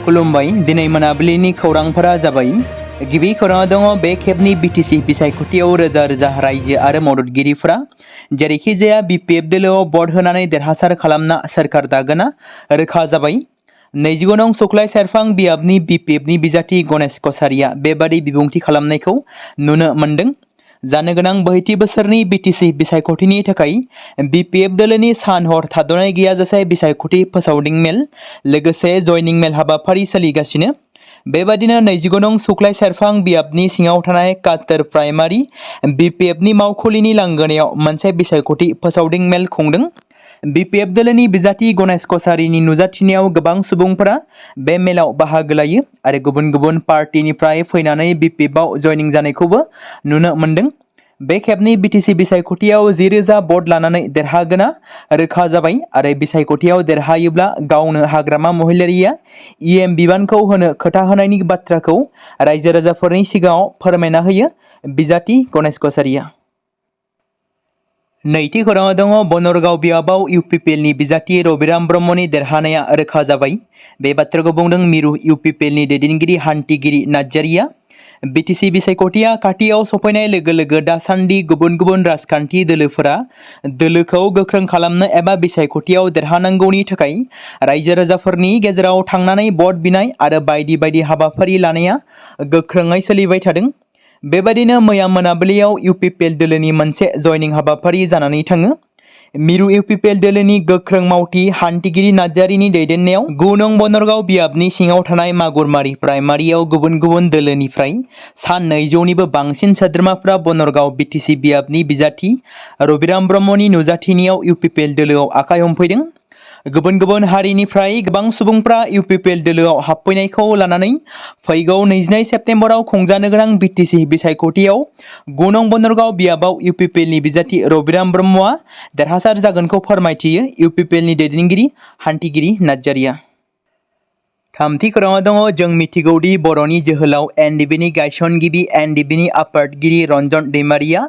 खुलुमबाय दिनै मोनाबिलिनि खौरांफोरा जाबाय गिबि खौराङाव दङ बे खेबनि बिटिसि बिसायख'थियाव रोजा रोजा रायजो आरो मददगिरिफोरा जेरैखि जाया बिपिएफ दोलोआव भट होनानै देरहासार खालामना सोरखार दागोना रोखा जाबाय। 29 नं सुख्लाय सेरफां बियाबनि बिपिएफनि बिजाथि गणेश कछारिया बेबादि बिबुंथि खालामनायखौ नुनो मोन्दों। जानो गोनां 42 बोसोरनि बिटिसि बिसायख'थिनि थाखाय बिपिएफ दोलोनि सान हर थाद'नाय गैयाजासे बिसायख'थि फोसावदिं मेल लोगोसे जयनिं मेल हाबाफारि सोलिगासिनो। बेबादिनो 29 नं सुख्लाय सेरफां बियाबनि सिङाव थानाय कातर प्राइमारि बिपिएफनि मावखुलिनि लांगोनायाव मोनसे बिसायख'थि फोसावदिं मेल खुंदों। बिपिएफ दोलोनि बिजाथि गणेश कछारिनि नुजाथिनायाव गोबां सुबुंफोरा बे मेलाव बाहागो लायो आरो गुबुन गुबुन पार्टिनिफ्राय फैनानै बिपिएफआव जयनिं जानायखौबो नुनो मोन्दों। बे खेबनि बिटिसि बिसायख'थियाव 10,000 भट लानानै देरहागोना रोखा जाबाय आरो बिसायख'थियाव देरहायोब्ला गावनो हाग्रामा महिलारिया इएम बिबानखौ होनो खोथा होनायनि बाथ्राखौ रायजो राजाफोरनि सिगाङाव फोरमायना होयो बिजाथि गणेश कछारिया। नैथि खौराङाव दङ बनरगाव बियाबाव इउपिपिएलनि बिजाथि रबिराम ब्रह्मनि देरहानाया रोखा जाबाय। बे बाथ्राखौ बुंदों मिरु इउपिपिएलनि दैदेनगिरि हान्थिगिरि नार्जारिया। बिटिसि बिसायख'थिया खाथियाव सफैनाय लोगो लोगो दासान्दि गुबुन गुबुन राजखान्थि दोलोफोरा दोलोखौ गोख्रों खालामनो एबा बिसायख'थियाव देरहानांगौनि थाखाय रायजो राजाफोरनि गेजेराव थांनानै भट बिनाय आरो बायदि बायदि हाबाफारि लानाया गोख्रोङै सोलिबाय थादों। बेबादिनो मैया मोनाबिलियाव इउपिपिएल दोलोनि मोनसे जयनिं हाबाफारि जानानै थाङो। मिरु इउपिपिएल दोलोनि गोख्रों मावथि हान्थिगिरि नार्जारिनि दैदेननायाव 9 नं बनरगाव बियाबनि सिङाव थानाय मागुरमारि प्राइमारियाव गुबुन गुबुन दोलोनिफ्राय सान 200निबो बांसिन सोद्रोमाफ्रा बनरगाव बिटिसि बियाबनि बिजाथि रबिराम ब्रह्मनि नुजाथिनायाव इउपिपिएल दोलोआव आखाइ हमफैदों। गुबुन गुबुन हारिनिफ्राय गोबां सुबुंफ्रा इउपिपिएल दोलोआव हाबफैनायखौ लानानै फैगौ 22 सेप्तेम्बराव खुंजानो गोनां बिटिसि बिसायख'थियाव 9 नं बनरगाव बियाबाव इउपिपिएलनि बिजाथि रबिराम ब्रह्मआ देरहासार जागोनखौ फोरमायथियो इउपिपिएलनि दैदेनगिरि हान्थिगिरि नार्जारिया। थामथि खौराङाव दङ जों मिथिगौदि बर'नि जोहोलाव एनडिबिनि गायसनगिरि एनडिबिनि आफादगिरि रन्जन दैमारिया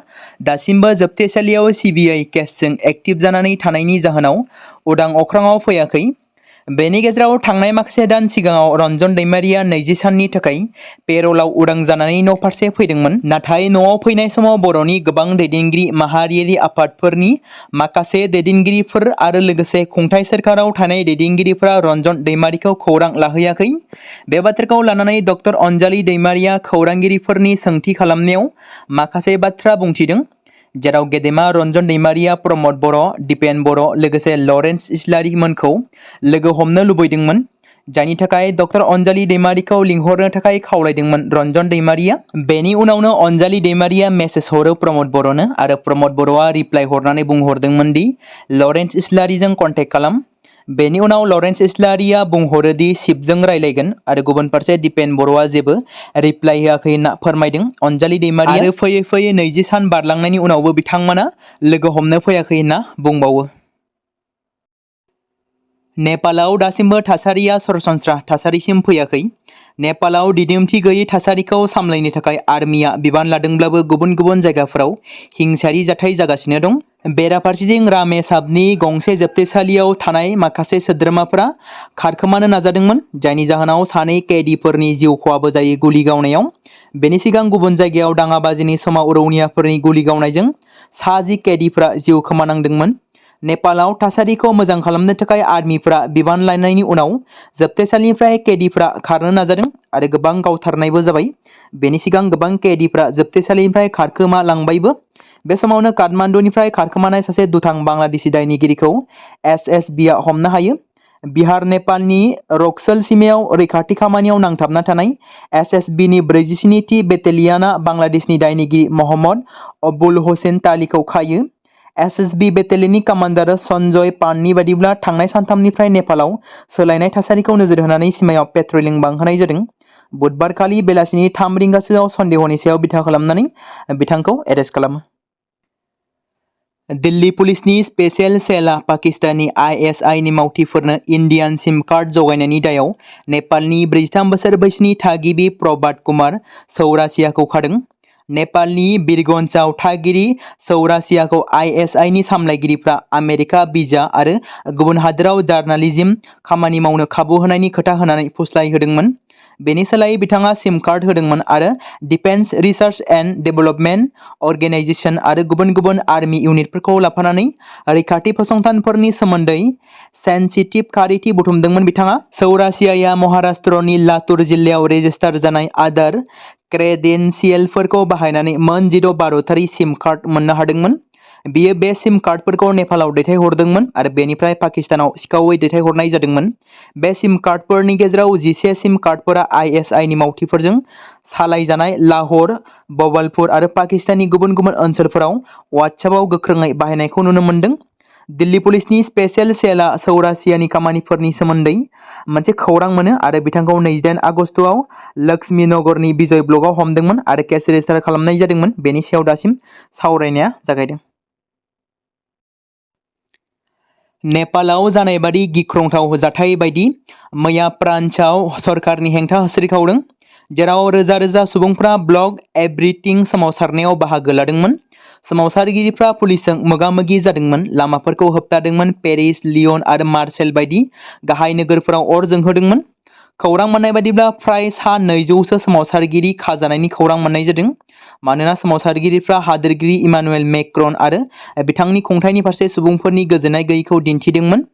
दासिमबो जोबथेसालियाव सिबिआइ केसजों एक्टिभ जानानै थानायनि जाहोनाव उदां अख्राङाव फैयाखै। बेनि गेजेराव थांनाय माखासे दान सिगाङाव रन्जन दैमारिया 20 साननि थाखाय पेर'लाव उदां जानानै न' फारसे फैदोंमोन। नाथाय न'आव फैनाय समाव बर'नि गोबां दैदेनगिरि माहारियारि आफादफोरनि माखासे दैदेनगिरिफोर आरो लोगोसे खुंथाय सोरखाराव थानाय दैदेनगिरिफोरा रन्जन दैमारिखौ खौरां लाहैयाखै। बे बाथ्राखौ लानानै डक्टर अनजालि दैमारिया खौरांगिरिफोरनि सोंथि खालामनायाव माखासे बाथ्रा बुंथिदों। जेराव गेदेमा रन्जन दैमारिया प्रमद बर', दिपेन बर' लोगोसे लरेन्स इस्लारि मोनखौ लोगो हमनो लुबैदोंमोन। जायनि थाखाय डक्टर अनजालि दैमारिखौ लिंहरनो थाखाय खावलायदोंमोन रन्जन दैमारिया। बेनि उनावनो अनजालि दैमारिया मेसेज हरो प्रमद बर'नो आरो प्रमद बर'आ रिप्लाइ हरनानै बुंहरदोंमोन दि लरेन्स इस्लारिजों कन्टेक्ट खालाम। बेनि उनाव लरेन्स इस्लारिया बुंहरो दि शिबजों रायलायगोन आरो गुबुन फारसे दिपेन बर'आ जेबो रिप्लाइ होआखै होनना फोरमायदों अनजालि दैमारिया। आरो फैयै फैयै 20 सान बारलांनायनि उनावबो बिथांमोना लोगो हमनो फैयाखै होनना बुंबावो। नेपालाव दासिमबो थासारिया सरासनस्रा थासारिसिम फैयाखै। नेपालाव दिदोमथि गैयै थासारिखौ सामलायनो थाखाय आर्मिया बिबान लादोंब्लाबो गुबुन गुबुन जायगाफोराव हिंसायारि जाथाय जागासिनो दं। बेराफारसेथिं रामेसाबनि गंसे जोबथेसालियाव थानाय माखासे सोद्रोमाफोरा खारखोमानो नाजादोंमोन जायनि जाहोनाव सानै कैदिफोरनि जिउ खहाबो जायो गुलि गावनायाव। बेनि सिगां गुबुन जायगायाव दाङाबाजिनि समाव रौनियाफोरनि गुलि गावनायजों 60 कैदिफोरा जिउ खोमानांदोंमोन। नेपालाव थासारिखौ मोजां खालामनो थाखाय आर्मिफोरा बिबान लानायनि उनाव जोबथेसालिनिफ्राय कैदिफोरा खारनो नाजादों आरो गोबां गावथारनायबो जाबाय। बेनि सिगां गोबां कैदिफोरा जोबथेसालिनिफ्राय खारखोमा लांबायबो। बे समावनो काठमांडुनिफ्राय खारखोमानाय सासे दुथां बांलादेशी दायनिगिरिखौ एसएसबीआ हमनो हायो। बिहार नेपालनि रक्सोल सीमायाव रैखाथि खामानियाव नांथाबना थानाय एसएसबीनि 47थि बेटेलियनआ बांलादेशनि दायनिगिरि मोहम्मद अब्दुल हुसैन तालिखौ खायो। एसएसबी बेटेलियननि कमान्डार सन्जय पाननि बादिब्ला थांनाय सानथामनिफ्राय नेपालाव सोलायनाय थासारिखौ नोजोर होनानै सीमायाव पेट्रलिं बांहोनाय जादों। बुधबारखालि बेलासिनि 3 रिंगासोआव सन्देहनि सायाव बिथा खालामनानै बिथांखौ एरेस्ट खालामो। दिल्ली पुलिसनि स्पेशल सेलआ पाकिस्ताननि आईएसआईनि मावथिफोरनो इन्डियान सिम कार्ड जगायनायनि दायाव नेपालनि 43 बोसोर बैसोनि थागिबि प्रभात कुमार चौरासियाखौ खादों। नेपालनि बिरगन्जआव थागिरि चौरासियाखौ ISI नि सामलायगिरिफ्रा आमेरिका भिजा आरो गुबुन हादोराव जार्नालिज्म खामानि मावनो खाबु होनायनि खोथा होनानै फुस्लायहोदोंमोन। बेनि सोलायै बिथाङा सिम कार्ड होदोंमोन आरो defence research and development organisation आरो गुबुन गुबुन आर्मि इउनिटफोरखौ लाफानानै रैखाथि फसंथानफोरनि सोमोन्दै सेन्सिटिभ खारिथि बुथुमदोंमोन। बिथाङा चौरासियाया महाराष्ट्रनि लातुर जिल्लायाव रेजिस्टार जानाय आधार क्रेडेन्सियेलफोरखौ बाहायनानै मोन 10 भारतारि सिम कार्ड मोननो हादोंमोन। बियो बे सिम कार्डफोरखौ नेपालाव दैथायहरदोंमोन आरो बेनिफ्राय पाकिस्तानाव सिखावै दैथायहरनाय जादोंमोन। बे सिम कार्डफोरनि गेजेराव 11 सिम कार्डफोरा ISI नि मावथिफोरजों सालायजानाय लाहौर, बवालपुर आरो पाकिस्ताननि गुबुन गुबुन ओनसोलफोराव वाट्सएपआव गोख्रोङै बाहायनायखौ नुनो मोन्दों। दिल्ली पुलिसनि स्पेशेल सेलआ चौरासियानि खामानिफोरनि सोमोन्दै मोनसे खौरां मोनो आरो बिथांखौ 28 आगस्तआव लक्ष्मीनगरनि बिजय ब्लकआव हमदोंमोन आरो केस रेजिस्टार खालामनाय जादोंमोन। बेनि सायाव दासिम सावरायनाया जागायदों। नेपालाव जानाय बादि गिख्रंथाव जाथाय बायदि मैया फ्रान्सआव सरकारनि हेंथा होस्रिखावदों, जेराव रोजा रोजा सुबुंफ्रा ब्लक एभ्रिथिं सोमावसारनायाव बाहागो लादोंमोन। सोमावसारगिरिफ्रा पुलिसजों मोगा-मोगि जादोंमोन, लामाफोरखौ होबथादोंमोन, पेरिस, लियन आरो मार्सेल बायदि गाहाय नोगोरफोराव अर जोंहोदोंमोन। खौरां मोननाय बायदिब्ला फ्राय सा 200सो सोमावसारगिरि खाजानायनि खौरां मोननाय जादों, मानोना सोमावसारगिरिफ्रा हादोरगिरि इमानुएल मेक्रन आरो बिथांनि खुंथायनि फारसे सुबुंफोरनि गोजोननाय गैयैखौ दिन्थिदोंमन।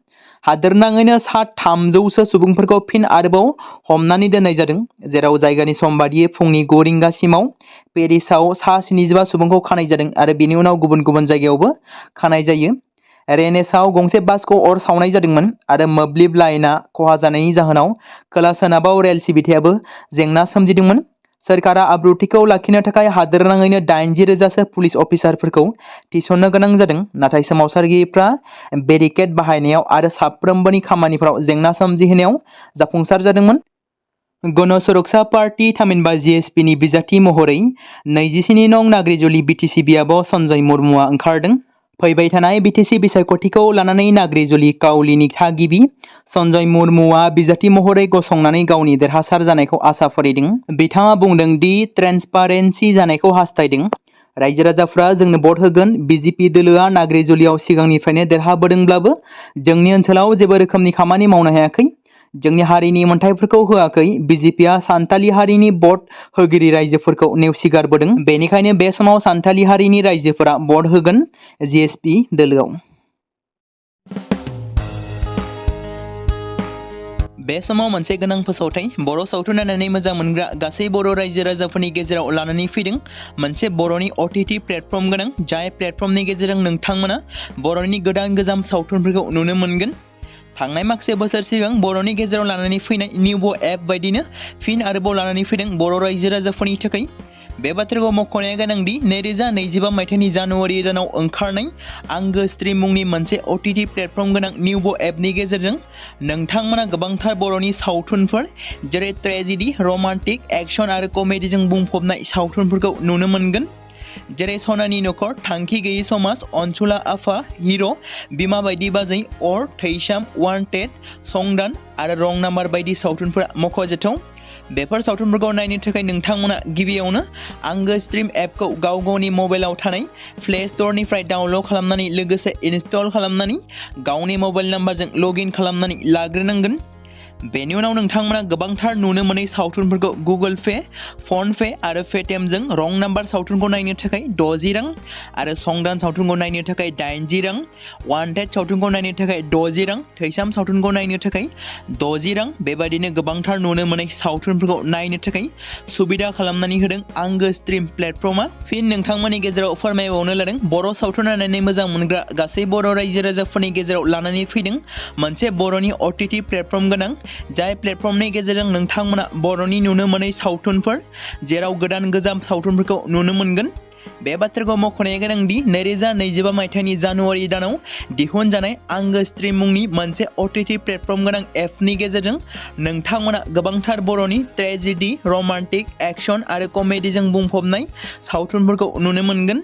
हादोरनाङैनो सा 300सो सुबुंफोरखौ फिन आरोबाव हमनानै दोननाय जादों, जेराव जायगानि सम बादियै फुंनि 9 रिंगासिमाव पेरिसआव सा 75 सुबुंखौ खानाय जादों आरो बेनि उनाव गुबुन गुबुन जायगायावबो खानाय जायो। रेनेसआव गंसे बासखौ अर सावनाय जादोंमोन आरो मोब्लिब लाइनआ खहा जानायनि जाहोनाव खोला-सोनाबाव रेल सिबिथायाबो जेंना सोमजिदोंमोन। सोरखारा आब्रुथिखौ लाखिनो थाखाय हादोरनाङैनो 80,000सो पुलिस अफिसारफोरखौ थिसननो गोनां जादों, नाथाय सोमावसारगिरिफ्रा बेरिकेड बाहायनायाव आरो साफ्रोमबोनि खामानिफोराव जेंना सोमजिहोनायाव जाफुंसार जादोंमोन। गण सुरक्षा पार्टी थामहिनबा GSP नि बिजाथि महरै 27 नं नाग्रिजुलि BTC बियाबाव सन्जय मुर्मुआ ओंखारदों। फैबाय थानाय BTC बिसायख'थिखौ लानानै नाग्रिजुलि काउलिनि थागिबि सन्जय मुर्मुआ बिजाथि महरै गसंनानै गावनि देरहासार जानायखौ आसा फारिदों। बिथाङा बुंदों दि ट्रेन्सपारेन्सि जानायखौ हास्थायदों। रायजो राजाफ्रा जोंनो भट होगोन। BJP दोलोआ नाग्रिजुलियाव सिगांनिफ्रायनो देरहाबोदोंब्लाबो जोंनि ओनसोलाव जेबो रोखोमनि खामानि मावनो हायाखै। जोंनि हारिनि मोनथायफोरखौ होआखै। BJPआ सान्थालि हारिनि भट होगिरि रायजोफोरखौ नेवसिगारबोदों। बेनिखायनो बे समाव सान्थालि हारिनि रायजोफोरा भट होगोन GSP दोलोआव। बे समाव मोनसे गोनां फोसावथाय बर' सावथुन नायनानै मोजां मोनग्रा गासै बर' रायजो राजाफोरनि गेजेराव लानानै फैदों मोनसे बर'नि OTT प्लेटफर्म गोनां, जाय प्लेटफर्मनि गेजेरजों नोंथांमोना बर'नि गोदान गोजाम सावथुनफोरखौ नुनो मोनगोन। थांनाय माखासे बोसोर सिगां बर'नि गेजेराव लानानै फैनाय निउबो एप बायदिनो फिन आरोबाव लानानै फैदों बर' रायजो राजाफोरनि थाखाय। बे बाथ्राखौ मख'नाया गोनांदि 2025 मायथाइनि जानुवारि दानाव ओंखारनाय आंगो स्ट्रिम मुंनि मोनसे OTT प्लेटफर्म गोनां निउबो एपनि गेजेरजों नोंथांमोना गोबांथार बर'नि सावथुनफोर जेरै ट्रेजेडि, रमान्टिक, एक्शन आरो कमेडिजों बुंफबनाय सावथुनफोरखौ नुनो मोनगोन, जेरै सनानि नखर, थांखि गैयै समाज, अनसुला आफा, हिर', बिमा बायदि बाजै, अर, थैसाम, वान्टेड, संदान आरो रं नाम्बार बायदि सावथुनफोरा मख'जाथाव। बेफोर सावथुनफोरखौ नायनो थाखाय नोंथांमोना गिबियावनो आंगो स्ट्रिम एपखौ गाव गावनि मबाइलाव थानाय प्ले स्ट'रनिफ्राय डाउनल'ड खालामनानै लोगोसे इनस्टल खालामनानै गावनि मबाइल नाम्बारजों लग इन खालामनानै लाग्रोनांगोन। बेनि उनाव नोंथांमोना गोबांथार नुनो मोनै सावथुनफोरखौ गुगोल पे, फन पे आरो पेटिएमजों रं नाम्बार सावथुनखौ नायनो थाखाय 60 रां आरो संदान सावथुनखौ नायनो थाखाय 80 रां, वान्टेड सावथुनखौ नायनो थाखाय 60 रां, थैसाम सावथुनखौ नायनो थाखाय 60 रां, बेबादिनो गोबांथार नुनो मोनै सावथुनफोरखौ नायनो थाखाय सुबिदा खालामनानै होदों आंगो स्ट्रिम प्लेटफर्मआ। फिन नोंथांमोननि गेजेराव फोरमायबावनो लादों बर' सावथुन नायनानै मोजां मोनग्रा गासै बर' रायजो राजाफोरनि गेजेराव लानानै फैदों मोनसे बर'नि OTT प्लेटफर्म गोनां, जाय प्लेटफर्मनि गेजेरजों नोंथांमोना बर'नि नुनो मोनै सावथुनफोर जेराव गोदान गोजाम सावथुनफोरखौ नुनो मोनगोन। बे बाथ्राखौ मख'नाया गोनांदि 2025 मायथाइनि जानुवारि दानाव दिहुनजानाय आंगो स्ट्रिम मुंनि मोनसे OTT प्लेटफर्म गोनां एपनि गेजेरजों नोंथांमोना गोबांथार बर'नि ट्रेजेडि, रमान्टिक, एक्शन आरो कमेडिजों बुंफबनाय सावथुनफोरखौ नुनो मोनगोन।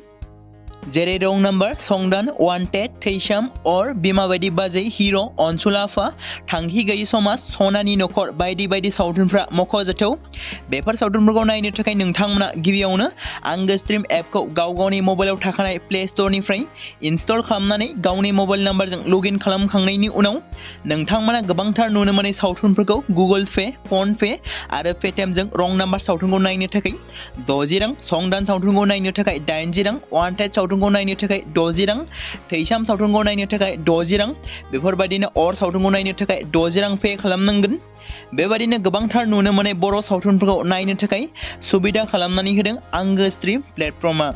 जेरै रं नाम्बार, संदान, वान्टेड, थैसाम, अर, बिमा बायदि बाजै, हिर', अनसुलाफा, थांखि गैयि समाज, सनानि नखर बायदि बायदि सावथुनफ्रा मख'जाथाव। बेफोर सावथुनफोरखौ नायनो थाखाय नोंथांमोना गिबियावनो आंगो स्ट्रिम एपखौ गावनि मबाइलाव थाखानाय प्ले स्ट'रनिफ्राय इनस्टल खालामनानै गावनि मबाइल नाम्बारजों लगइन खालामखांनायनि उनाव नोंथांमोना गोबांथार नुनो मोननाय सावथुनफोरखौ गुगोल पे, फन पे आरो पेटिएमजों रं नाम्बार सावथुनखौ नायनो थाखाय 60 रां, संदान सावथुनखौ नायनो थाखाय 80 रां, वान्टेड सावथुनखौ नायनो थाखाय 60 रां, थैसाम सावथुनखौ नायनो थाखाय 60 रां, बेफोरबायदिनो अर सावथुनखौ नायनो थाखाय 60 रां पे खालामनांगोन। बेबायदिनो गोबांथार नुनो मोननाय बर' सावथुनफोरखौ नायनो थाखाय सुबिदा खालामनानै होदों आंगो स्ट्रिम प्लेटफर्मआ।